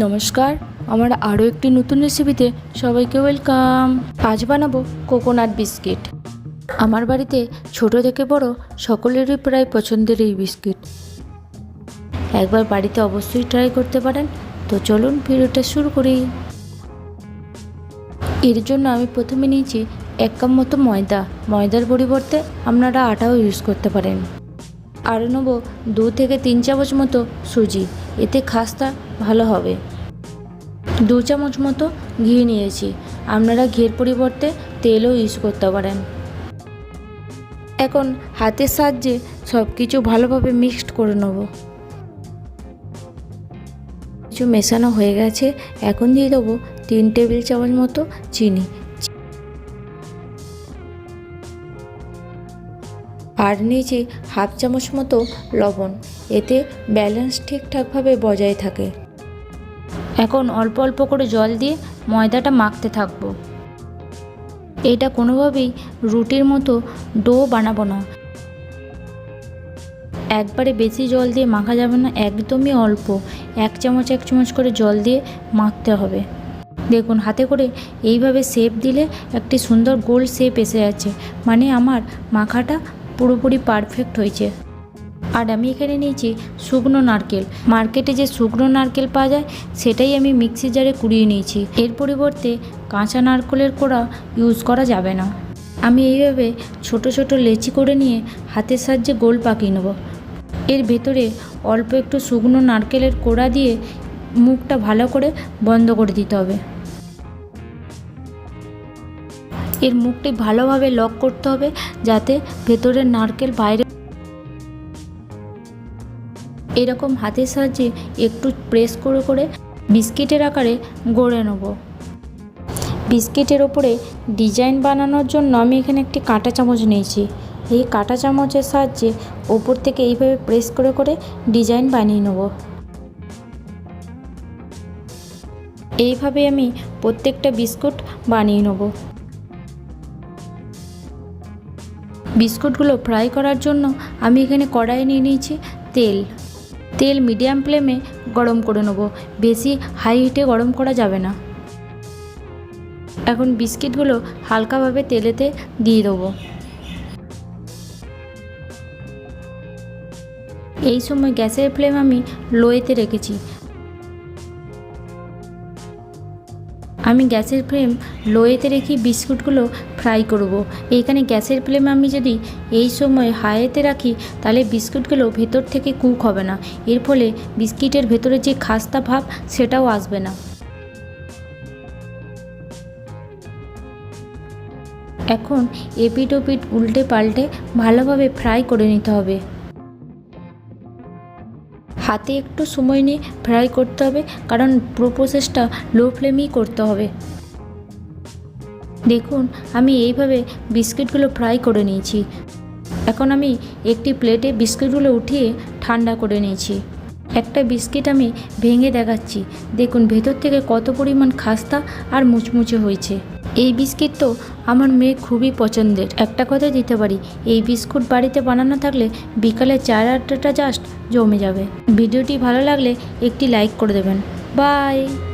নমস্কার, আমার আরও একটি নতুন রেসিপিতে সবাইকে ওয়েলকাম। আজ বানাবো কোকোনাট বিস্কিট। আমার বাড়িতে ছোট থেকে বড় সকলেরই প্রায় পছন্দের এই বিস্কিট। একবার বাড়িতে অবশ্যই ট্রাই করতে পারেন। তো চলুন ভিডিওটা শুরু করি। এর জন্য আমি প্রথমে নিয়েছি 1 কাপ মতো ময়দার পরিবর্তে আপনারা আটাও ইউজ করতে পারেন। আর নেব 2 থেকে 3 চামচ মতো সুজি, এতে খাস্তা ভালো হবে। 2 চামচ মতো ঘি নিয়েছি, আপনারা ঘির পরিবর্তে তেলও ইউজ করতে পারেন। এখন হাতের সাহায্যে সব কিছু ভালোভাবে মিক্সড করে নেব। কিছু মেশানো হয়ে গেছে, এখন দিয়ে দেবো 3 টেবিল চামচ মতো চিনি আর নিয়েছি হাফ চামচ মতো লবণ, এতে ব্যালেন্স ঠিকঠাকভাবে বজায় থাকে। এখন অল্প অল্প করে জল দিয়ে ময়দাটা মাখতে থাকবো। এটা কোনোভাবেই রুটির মতো ডো বানাবো না, একবারে বেশি জল দিয়ে মাখা যাবে না, একদমই অল্প 1 চামচ করে জল দিয়ে মাখতে হবে। দেখুন হাতে করে এইভাবে শেপ দিলে একটি সুন্দর গোল শেপ এসে যাচ্ছে, মানে আমার মাখাটা পুরোপুরি পারফেক্ট হয়েছে। আর আমি এখানে নিয়েছি শুকনো নারকেল। মার্কেটে যে শুকনো নারকেল পাওয়া যায় সেটাই আমি মিক্সি জারে কুড়িয়ে নিয়েছি। এর পরিবর্তে কাঁচা নারকেলের কোড়া ইউজ করা যাবে না। আমি এইভাবে ছোট ছোট লেচি করে নিয়ে হাতের সাহায্যে গোল পাকিয়ে নেব। এর ভেতরে অল্প একটু শুকনো নারকেলের কোড়া দিয়ে মুখটা ভালো করে বন্ধ করে দিতে হবে। এর মুখটি ভালোভাবে লক করতে হবে যাতে ভেতরের নারকেল বাইরে। এরকম হাতের সাহায্যে একটু প্রেস করে করে বিস্কিটের আকারে গড়ে নেব। বিস্কিটের ওপরে ডিজাইন বানানোর জন্য আমি এখানে একটি কাঁটা চামচ নিয়েছি। এই কাঁটা চামচের সাহায্যে ওপর থেকে এইভাবে প্রেস করে করে ডিজাইন বানিয়ে নেব। এইভাবে আমি প্রত্যেকটা বিস্কুট বানিয়ে নেব। বিস্কুটগুলো ফ্রাই করার জন্য আমি এখানে কড়াইয়ে নিয়ে নিয়েছি তেল মিডিয়াম ফ্লেমে গরম করে নেব, বেশি হাই হিটে গরম করা যাবে না। এখন বিস্কিটগুলো হালকাভাবে তেলেতে দিয়ে দেবো। এই সময় গ্যাসের ফ্লেম আমি লোয়েতে রেখেছি। আমি গ্যাসের ফ্লেম লোয়েতে রেখে বিস্কুটগুলো ফ্রাই করব। এইখানে গ্যাসের ফ্লেম আমি যদি এই সময় হাইতে রাখি তাহলে বিস্কুটগুলো ভেতর থেকে কুক হবে না, এর ফলে বিস্কিটের ভেতরে যে খাস্তা ভাব সেটাও আসবে না। এখন এপিট ওপিট উল্টে পাল্টে ভালোভাবে ফ্রাই করে নিতে হবে। হাতে একটু সময় নিয়ে ফ্রাই করতে হবে, কারণ পুরো প্রসেসটা লো ফ্লেমেই করতে হবে। দেখুন আমি এইভাবে বিস্কিটগুলো ফ্রাই করে নিয়েছি। এখন আমি একটি প্লেটে বিস্কিটগুলো উঠিয়ে ঠান্ডা করে নিয়েছি। একটা বিস্কিট আমি ভেঙে দেখাচ্ছি, দেখুন ভেতর থেকে কত পরিমাণ খাস্তা আর মুচমুচে হয়েছে। এই বিস্কিট তো আমার মেয়ে খুবই পছন্দের। একটা কথা দিতে পারি, এই বিস্কুট বাড়িতে বানানো থাকলে বিকালে চায়ের আড্ডাটা জাস্ট জমে যাবে। ভিডিওটি ভালো লাগলে একটি লাইক করে দেবেন। বাই।